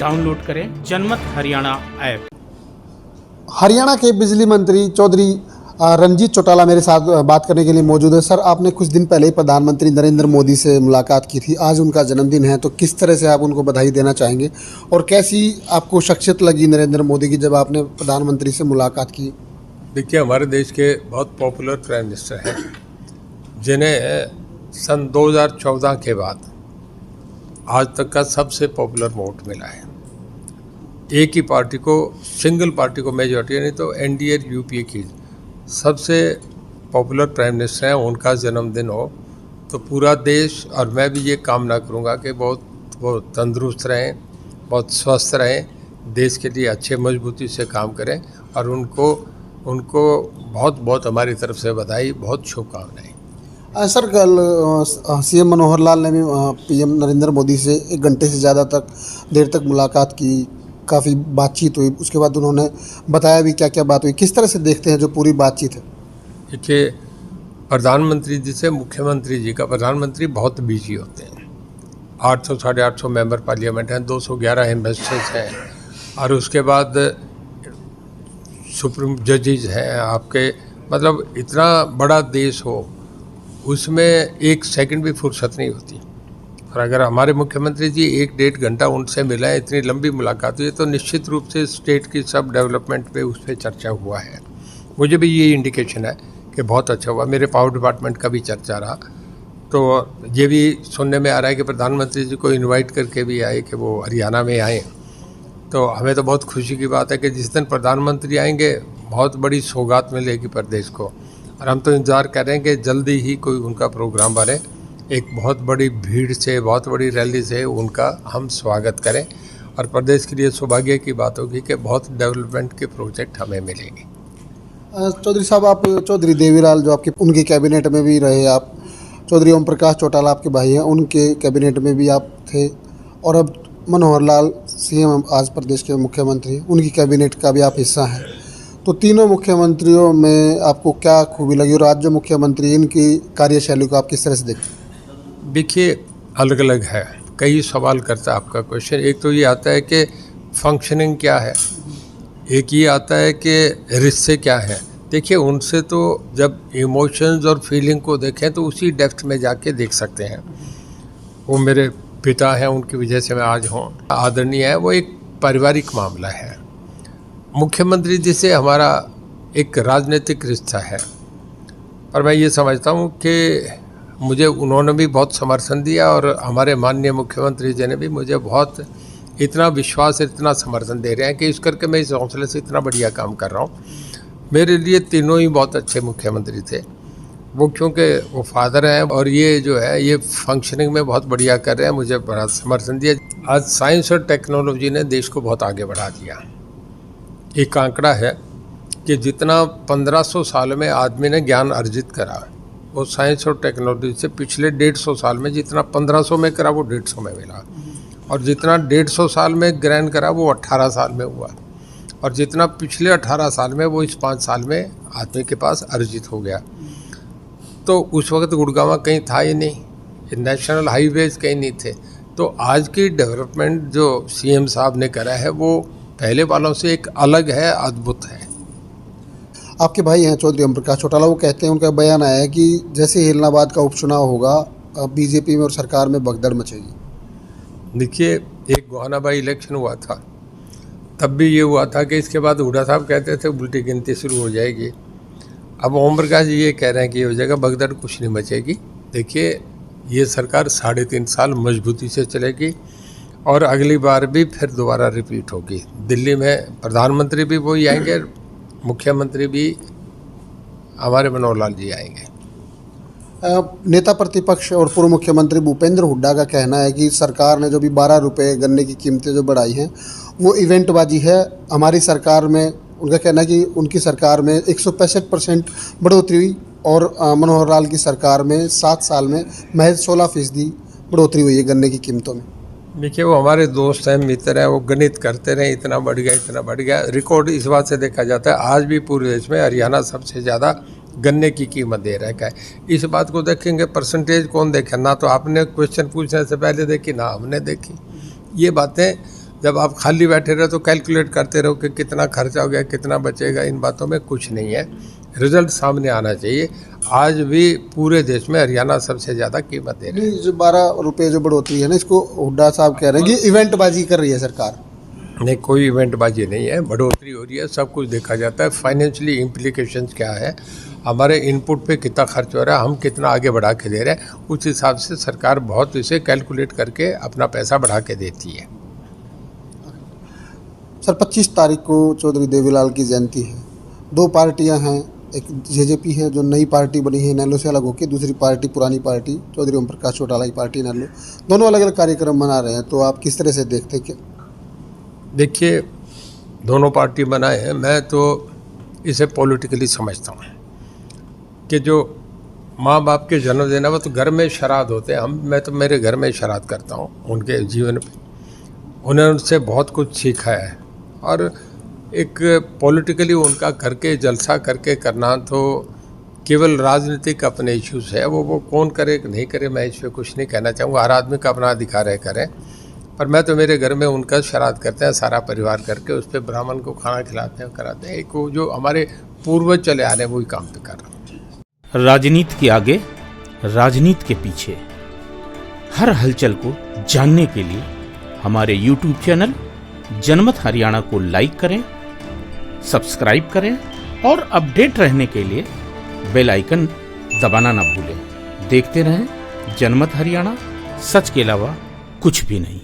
Download करें जनमत Haryana app. Haryana के बिजली मंत्री चौधरी रंजीत चौटाला मेरे साथ बात करने के लिए मौजूद है। सर, आपने कुछ दिन पहले ही प्रधानमंत्री नरेंद्र मोदी से मुलाकात की थी। आज उनका जन्मदिन है, तो किस तरह से आप उनको बधाई देना चाहेंगे और कैसी आपको शख्सियत लगी नरेंद्र मोदी की जब आपने प्रधानमंत्री से मुलाकात की? देखिए, हमारे देश के बहुत पॉपुलर प्राइम मिनिस्टर हैं जिन्हें सन 2014 के बाद आज तक का सबसे पॉपुलर वोट मिला है। एक ही पार्टी को, सिंगल पार्टी को मेजॉरिटी, नहीं तो एनडीए यूपीए की सबसे पॉपुलर प्राइम मिनिस्टर हैं। उनका जन्मदिन हो तो पूरा देश और मैं भी ये कामना करूँगा कि वो तंदुरुस्त रहें, बहुत स्वस्थ रहें, देश के लिए अच्छे मजबूती से काम करें और उनको बहुत बहुत हमारी तरफ से बधाई, बहुत शुभकामनाएं। सर, कल सीएम मनोहर लाल ने भी पीएम नरेंद्र मोदी से 1 घंटे से ज़्यादा देर तक मुलाकात की, काफ़ी बातचीत हुई। उसके बाद उन्होंने बताया भी क्या क्या बात हुई। किस तरह से देखते हैं जो पूरी बातचीत है? देखिए, प्रधानमंत्री जी से मुख्यमंत्री जी का, प्रधानमंत्री बहुत बिजी होते हैं। 800 साढ़े 800 मेंबर पार्लियामेंट हैं, 211 एम्बेसडर्स हैं और उसके बाद सुप्रीम जजेज हैं आपके। मतलब इतना बड़ा देश हो, उसमें 1 सेकंड भी फुर्सत नहीं होती। और अगर हमारे मुख्यमंत्री जी 1-1.5 घंटा उनसे मिला है, इतनी लंबी मुलाकात हुई है, तो निश्चित रूप से स्टेट की सब डेवलपमेंट पे उस पर चर्चा हुआ है। मुझे भी ये इंडिकेशन है कि बहुत अच्छा हुआ। मेरे पावर डिपार्टमेंट का भी चर्चा रहा, तो ये भी सुनने में आ रहा है कि प्रधानमंत्री जी को इन्वाइट करके भी आए कि वो हरियाणा में आएँ। तो हमें तो बहुत खुशी की बात है कि जिस दिन प्रधानमंत्री आएंगे बहुत बड़ी सौगात मिलेगी प्रदेश को। और हम तो इंतज़ार कर रहे हैं कि जल्दी ही कोई उनका प्रोग्राम बने, एक बहुत बड़ी भीड़ से, बहुत बड़ी रैली से उनका हम स्वागत करें और प्रदेश के लिए सौभाग्य की बात होगी कि बहुत डेवलपमेंट के प्रोजेक्ट हमें मिलेंगे। चौधरी साहब, आप चौधरी देवीलाल जो आपके उनके कैबिनेट में भी रहे, आप चौधरी ओम प्रकाश चौटाला आपके भाई हैं, उनके कैबिनेट में भी आप थे और अब मनोहर लाल सीएम आज प्रदेश के मुख्यमंत्री, उनकी कैबिनेट का भी आप हिस्सा हैं। तो तीनों मुख्यमंत्रियों में आपको क्या खूबी लगी और आज जो मुख्यमंत्री इनकी कार्यशैली को आप किस तरह से देखते हैं? देखिए, अलग अलग है, कई सवाल करता है आपका क्वेश्चन। एक तो ये आता है कि फंक्शनिंग क्या है, एक ये आता है कि रिश्ते क्या हैं। देखिए, उनसे तो जब इमोशंस और फीलिंग को देखें तो उसी डेप्थ में जाके देख सकते हैं। वो मेरे पिता हैं, उनकी वजह से मैं आज हूँ, आदरणीय है। वो एक पारिवारिक मामला है। मुख्यमंत्री जी से हमारा एक राजनीतिक रिश्ता है और मैं ये समझता हूँ कि मुझे उन्होंने भी बहुत समर्थन दिया और हमारे माननीय मुख्यमंत्री जी ने भी मुझे बहुत इतना विश्वास, इतना समर्थन दे रहे हैं कि इस करके मैं इस हौसले से इतना बढ़िया काम कर रहा हूँ। मेरे लिए तीनों ही बहुत अच्छे मुख्यमंत्री थे। वो क्योंकि वो फादर हैं और ये जो है ये फंक्शनिंग में बहुत बढ़िया कर रहे हैं, मुझे बड़ा समर्थन दिया। आज साइंस और टेक्नोलॉजी ने देश को बहुत आगे बढ़ा दिया। एक आंकड़ा है कि जितना 1500 साल में आदमी ने ज्ञान अर्जित करा, वो साइंस और टेक्नोलॉजी से पिछले 150 साल में जितना 1500 में करा वो 150 में मिला, और जितना 150 साल में ग्रहण करा वो 18 साल में हुआ, और जितना पिछले 18 साल में वो इस 5 साल में आदमी के पास अर्जित हो गया। तो उस वक्त गुड़गांव कहीं था ही नहीं, नेशनल हाईवेज कहीं नहीं थे। तो आज की डेवलपमेंट जो सीएम साहब ने करा है वो पहले वालों से एक अलग है, अद्भुत है। आपके भाई हैं चौधरी ओम प्रकाश चौटाला, वो कहते हैं, उनका बयान आया है कि जैसे हिलनाबाद का उपचुनाव होगा बीजेपी में और सरकार में भगदड़ मचेगी। देखिए, एक गोहानाबाई इलेक्शन हुआ था, तब भी ये हुआ था कि इसके बाद हुड्डा साहब कहते थे उल्टी गिनती शुरू हो जाएगी। अब ओम प्रकाश जी ये कह रहे हैं कि ये हो जाएगा, भगदड़ कुछ नहीं मचेगी। देखिए, ये सरकार 3.5 साल मजबूती से चलेगी और अगली बार भी फिर दोबारा रिपीट होगी। दिल्ली में प्रधानमंत्री भी वही आएंगे, मुख्यमंत्री भी हमारे मनोहर लाल जी आएंगे। नेता प्रतिपक्ष और पूर्व मुख्यमंत्री भूपेंद्र हुड्डा का कहना है कि सरकार ने जो भी 12 रुपये गन्ने की कीमतें जो बढ़ाई हैं वो इवेंटबाजी है। हमारी सरकार में, उनका कहना है कि उनकी सरकार में 165% बढ़ोतरी हुई और मनोहर लाल की सरकार में 7 साल में महज 16% बढ़ोतरी हुई है गन्ने की कीमतों में। देखिए, वो हमारे दोस्त हैं, मित्र हैं, वो गणित करते रहे, इतना बढ़ गया, इतना बढ़ गया। रिकॉर्ड इस बात से देखा जाता है आज भी पूरे देश में हरियाणा सबसे ज़्यादा गन्ने की कीमत दे रखा है। इस बात को देखेंगे, परसेंटेज कौन देखे, ना तो आपने क्वेश्चन पूछने से पहले देखी, ना हमने देखी। ये बातें जब आप खाली बैठे रहो तो कैलकुलेट करते रहो कि कितना खर्चा हो गया, कितना बचेगा, इन बातों में कुछ नहीं है। रिजल्ट सामने आना चाहिए। आज भी पूरे देश में हरियाणा सबसे ज़्यादा कीमत दे रहा है। जो 12 रुपये जो बढ़ोतरी है ना, इसको हुड्डा साहब कह रहे हैं कि इवेंटबाजी कर रही है सरकार। नहीं, कोई इवेंटबाजी नहीं है, बढ़ोतरी हो रही है, सब कुछ देखा जाता है। फाइनेंशियली इम्प्लीकेशंस क्या है, हमारे इनपुट पे कितना खर्च हो रहा है, हम कितना आगे बढ़ा के दे रहे हैं, उस हिसाब से सरकार बहुत इसे कैलकुलेट करके अपना पैसा बढ़ा के देती है। सर 25 तारीख को चौधरी देवीलाल की जयंती है। दो पार्टियां हैं, एक जेजेपी है जो नई पार्टी बनी है नैलो से अलग होकर, दूसरी पार्टी पुरानी पार्टी चौधरी ओम प्रकाश चौटाला की पार्टी नैलो। दोनों अलग अलग कार्यक्रम मना रहे हैं, तो आप किस तरह से देखते हैं? देखिए, दोनों पार्टी बनाए हैं, मैं तो इसे पॉलिटिकली समझता हूँ कि जो माँ बाप के जन्मदिन है वो तो घर में श्राद्ध होते हैं। मैं तो मेरे घर में श्राद्ध करता हूँ उनके जीवन पे। उन्होंने उनसे बहुत कुछ सीखा है, और एक पॉलिटिकली उनका करके जलसा करके करना तो केवल राजनीतिक अपने इश्यूज है, वो कौन करे नहीं करे, मैं इस पर कुछ नहीं कहना चाहूँगा। हर आदमी का अपना अधिकार है करें, पर मैं तो मेरे घर में उनका श्राद्ध करते हैं सारा परिवार करके, उस पर ब्राह्मण को खाना खिलाते हैं, कराते हैं। एक वो जो हमारे पूर्वज चले आ रहे हैं वही काम पे कर रहे हैं। राजनीति के आगे, राजनीति के पीछे, हर हलचल को जानने के लिए हमारे YouTube चैनल जनमत हरियाणा को लाइक करें, सब्सक्राइब करें और अपडेट रहने के लिए बेल आइकन दबाना ना भूलें। देखते रहें जनमत हरियाणा, सच के अलावा कुछ भी नहीं।